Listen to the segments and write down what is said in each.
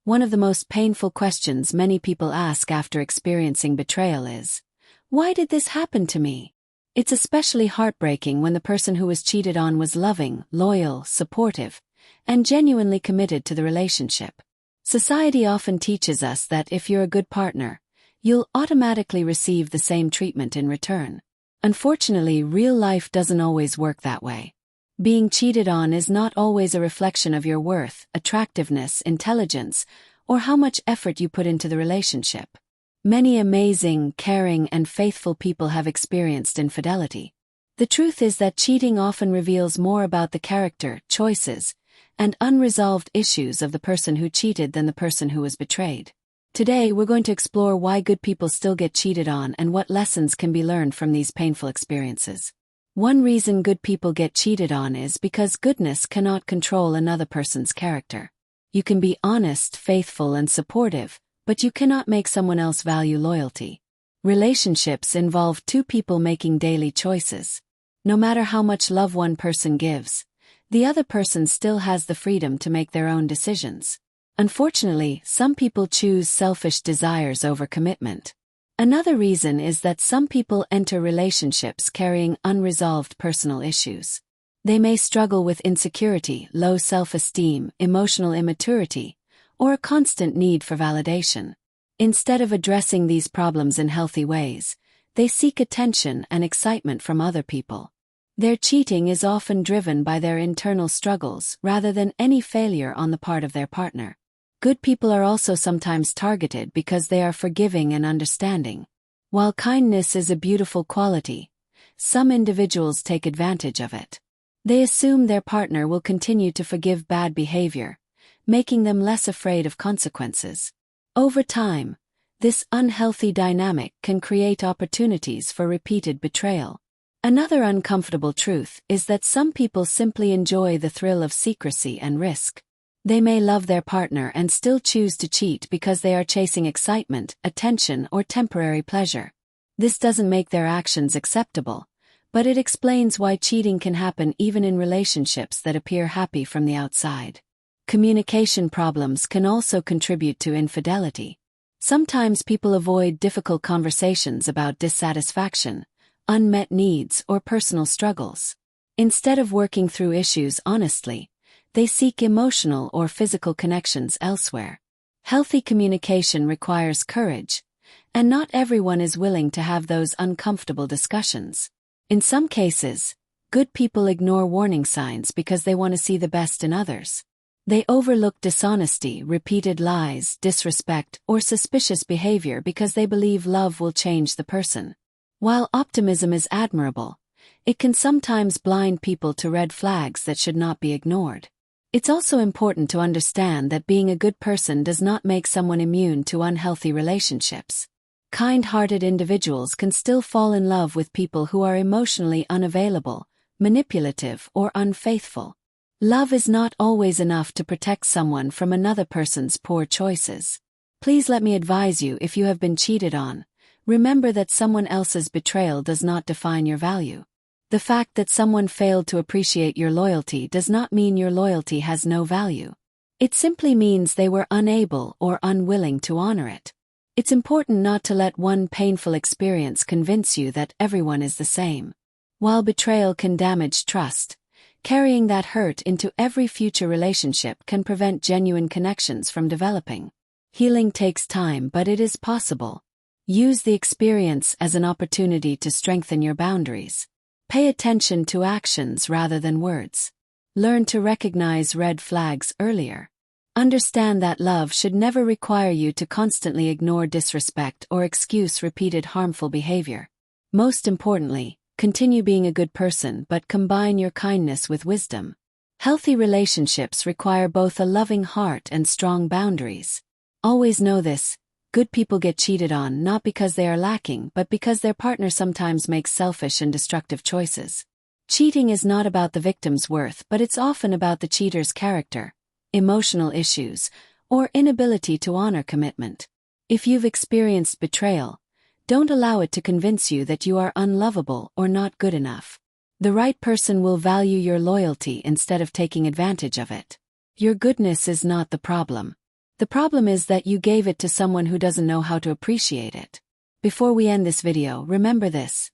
One of the most painful questions many people ask after experiencing betrayal is, "Why did this happen to me?" It's especially heartbreaking when the person who was cheated on was loving, loyal, supportive, and genuinely committed to the relationship. Society often teaches us that if you're a good partner, you'll automatically receive the same treatment in return. Unfortunately, real life doesn't always work that way. Being cheated on is not always a reflection of your worth, attractiveness, intelligence, or how much effort you put into the relationship. Many amazing, caring, and faithful people have experienced infidelity. The truth is that cheating often reveals more about the character, choices, and unresolved issues of the person who cheated than the person who was betrayed. Today, we're going to explore why good people still get cheated on and what lessons can be learned from these painful experiences. One reason good people get cheated on is because goodness cannot control another person's character. You can be honest, faithful, and supportive, but you cannot make someone else value loyalty. Relationships involve two people making daily choices. No matter how much love one person gives, the other person still has the freedom to make their own decisions. Unfortunately, some people choose selfish desires over commitment. Another reason is that some people enter relationships carrying unresolved personal issues. They may struggle with insecurity, low self-esteem, emotional immaturity, or a constant need for validation. Instead of addressing these problems in healthy ways, they seek attention and excitement from other people. Their cheating is often driven by their internal struggles rather than any failure on the part of their partner. Good people are also sometimes targeted because they are forgiving and understanding. While kindness is a beautiful quality, some individuals take advantage of it. They assume their partner will continue to forgive bad behavior, making them less afraid of consequences. Over time, this unhealthy dynamic can create opportunities for repeated betrayal. Another uncomfortable truth is that some people simply enjoy the thrill of secrecy and risk. They may love their partner and still choose to cheat because they are chasing excitement, attention, or temporary pleasure. This doesn't make their actions acceptable, but it explains why cheating can happen even in relationships that appear happy from the outside. Communication problems can also contribute to infidelity. Sometimes people avoid difficult conversations about dissatisfaction, unmet needs, or personal struggles. Instead of working through issues honestly, they seek emotional or physical connections elsewhere. Healthy communication requires courage, and not everyone is willing to have those uncomfortable discussions. In some cases, good people ignore warning signs because they want to see the best in others. They overlook dishonesty, repeated lies, disrespect, or suspicious behavior because they believe love will change the person. While optimism is admirable, it can sometimes blind people to red flags that should not be ignored. It's also important to understand that being a good person does not make someone immune to unhealthy relationships. Kind-hearted individuals can still fall in love with people who are emotionally unavailable, manipulative, or unfaithful. Love is not always enough to protect someone from another person's poor choices. Please let me advise you, if you have been cheated on, remember that someone else's betrayal does not define your value. The fact that someone failed to appreciate your loyalty does not mean your loyalty has no value. It simply means they were unable or unwilling to honor it. It's important not to let one painful experience convince you that everyone is the same. While betrayal can damage trust, carrying that hurt into every future relationship can prevent genuine connections from developing. Healing takes time, but it is possible. Use the experience as an opportunity to strengthen your boundaries. Pay attention to actions rather than words. Learn to recognize red flags earlier. Understand that love should never require you to constantly ignore disrespect or excuse repeated harmful behavior. Most importantly, continue being a good person, but combine your kindness with wisdom. Healthy relationships require both a loving heart and strong boundaries. Always know this: good people get cheated on not because they are lacking, but because their partner sometimes makes selfish and destructive choices. Cheating is not about the victim's worth, but it's often about the cheater's character, emotional issues, or inability to honor commitment. If you've experienced betrayal, don't allow it to convince you that you are unlovable or not good enough. The right person will value your loyalty instead of taking advantage of it. Your goodness is not the problem. The problem is that you gave it to someone who doesn't know how to appreciate it. Before we end this video, remember this.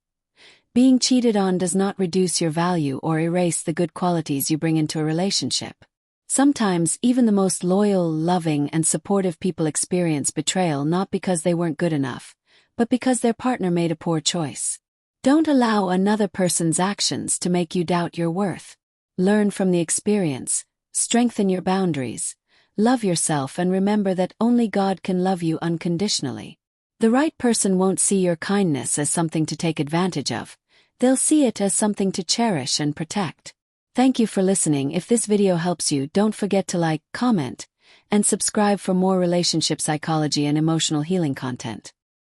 Being cheated on does not reduce your value or erase the good qualities you bring into a relationship. Sometimes, even the most loyal, loving, and supportive people experience betrayal not because they weren't good enough, but because their partner made a poor choice. Don't allow another person's actions to make you doubt your worth. Learn from the experience, strengthen your boundaries, love yourself, and remember that only God can love you unconditionally. The right person won't see your kindness as something to take advantage of. They'll see it as something to cherish and protect. Thank you for listening. If this video helps you, don't forget to like, comment, and subscribe for more relationship psychology and emotional healing content.